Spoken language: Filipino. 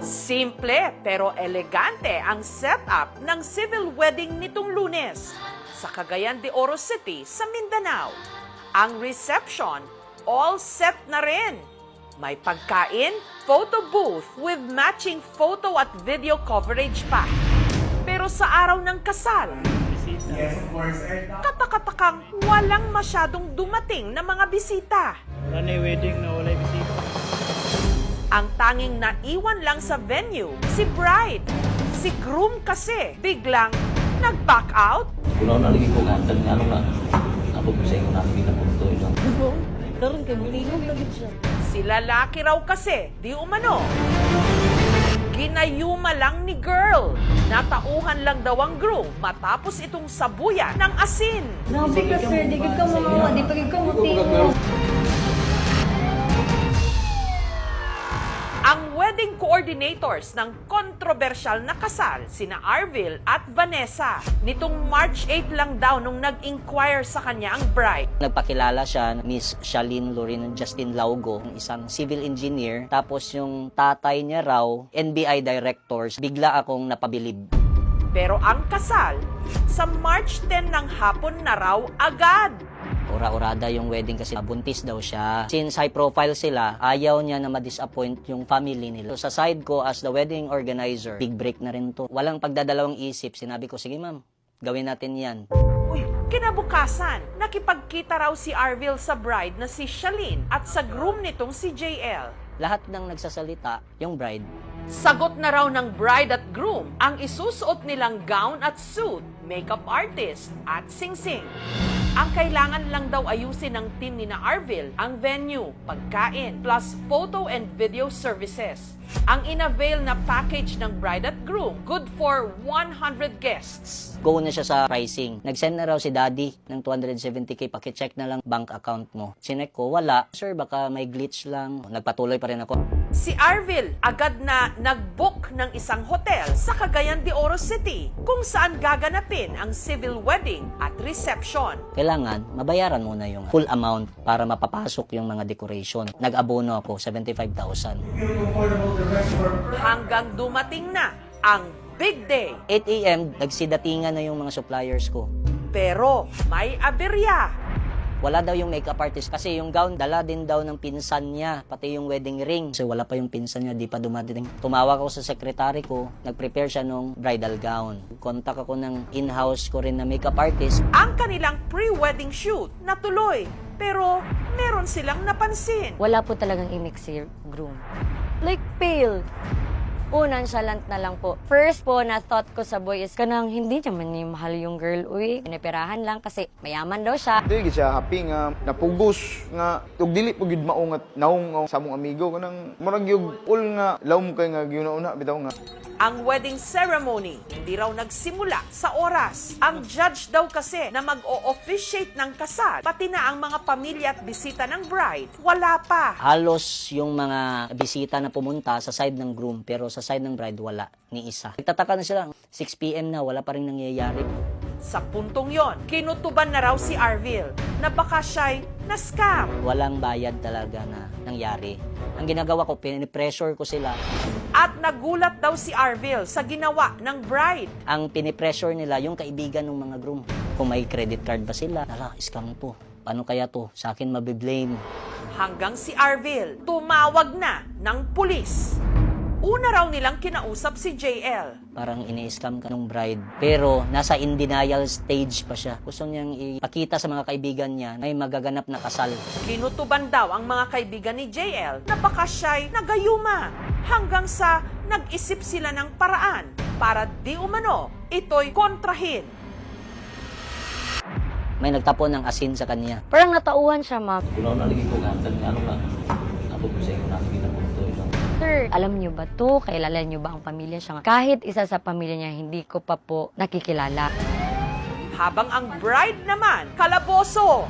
Simple pero elegante ang setup ng civil wedding nitong Lunes sa Cagayan de Oro City sa Mindanao. Ang reception, all set na rin. May pagkain, photo booth with matching photo at video coverage pa. Pero sa araw ng kasal, katakatakang walang masyadong dumating na mga bisita. Wala na wedding na wala bisita. Ang tanging naiwan lang sa venue, si bride. Si groom kasi biglang nag-back out. Kunaw na lagi ko gantan nga ano nga. Ako po sa inyo na pinapunto yun. Karon kay butingog lagi siya. Si lalaki raw kasi, di umano. Ginayuma lang ni girl. Natauhan lang daw ang groom matapos itong sabuyan ng asin. Nabi ka sir, di ka mamawa, di pa ka mutingog. Ang wedding coordinators ng kontrobersyal na kasal, sina Arvil at Vanessa. Nitong March 8 lang daw nung nag-inquire sa kanya ang bride. Nagpakilala siya, Miss Shalene Lorraine Justin Laugo, isang civil engineer. Tapos yung tatay niya raw, NBI directors, bigla akong napabilib. Pero ang kasal, sa March 10 ng hapon na raw agad. Ura-urada yung wedding kasi buntis daw siya. Since high profile sila, ayaw niya na ma-disappoint yung family nila. So, sa side ko as the wedding organizer, big break na rin to. Walang pagdadalawang isip. Sinabi ko, sige ma'am, gawin natin yan. Uy, kinabukasan, nakipagkita raw si Arvil sa bride na si Shalene at sa groom nitong si JL. Lahat ng nagsasalita, yung bride. Sagot na raw ng bride at groom ang isusuot nilang gown at suit, makeup artist at sing-sing. Ang kailangan lang daw ayusin ng team ni na Arvil ang venue, pagkain, plus photo and video services. Ang inavail na package ng bride at groom, good for 100 guests. Go na siya sa pricing. Nag-send na raw si daddy ng 270k, pakicheck na lang bank account mo. Sinek ko, wala. Sir, baka may glitch lang. Nagpatuloy pa rin ako. Si Arvil agad na nag-book ng isang hotel sa Cagayan de Oro City kung saan gaganapin ang civil wedding at reception. Kailangan mabayaran muna yung full amount para mapapasok yung mga decoration. Nag-abono ako, 75,000. Hanggang dumating na ang big day. 8 a.m., nagsidatingan na yung mga suppliers ko. Pero may aberya. Wala daw yung makeup artist kasi yung gown dala din daw ng pinsan niya, pati yung wedding ring. So wala pa yung pinsan niya, di pa dumating. Tumawag ako sa sekretary ko, nag-prepare siya nung bridal gown. Contact ako ng in-house ko rin na makeup artist. Ang kanilang pre-wedding shoot natuloy. Pero meron silang napansin. Wala po talagang imik si groom. Like pale. Nonchalant na lang po. First po na thought ko sa boy is kanang hindi naman ni mahal yung girl. Uy, pinapirahan lang kasi mayaman daw siya. Dili siya happy nga napugos nga ug dili po gid mao nga naong sa among amigo kanang murag yung all nga lawom kay nga giuna-una bitaw nga. Ang wedding ceremony hindi raw nagsimula sa oras. Ang judge daw kasi na mag-o-officiate ng kasal, pati na ang mga pamilya at bisita ng bride, wala pa. Halos yung mga bisita na pumunta sa side ng groom pero sa side ng bride wala, ni isa. Nagtataka na sila, 6 p.m. na, wala pa rin nangyayari. Sa puntong yon, kinutuban na raw si Arvil na baka siya'y na-scam. Walang bayad talaga na nangyari. Ang ginagawa ko, pinipressure ko sila. At nagulat daw si Arvil sa ginawa ng bride. Ang pinipressure nila, yung kaibigan ng mga groom. Kung may credit card ba sila, tara, scam to. Paano kaya to? Sa akin mabiblame. Hanggang si Arvil tumawag na ng pulis. Una raw nilang kinausap si JL. Parang ini-scam ka ng bride. Pero nasa in denial stage pa siya. Gusto niyang ipakita sa mga kaibigan niya na may magaganap na kasal. Kinutuban daw ang mga kaibigan ni JL na baka siya'y nagayuma. Hanggang sa nag-isip sila ng paraan para di umano ito'y kontrahin. May nagtapon ng asin sa kanya. Parang natauhan siya, ma'am. Kunaw na lagi ko gantan nga ano nga. Ako po sa inyo na pinapunto yun. Sir, alam niyo ba to? Kailala niyo ba ang pamilya siya? Kahit isa sa pamilya niya, hindi ko pa po nakikilala. Habang ang bride naman, kalaboso.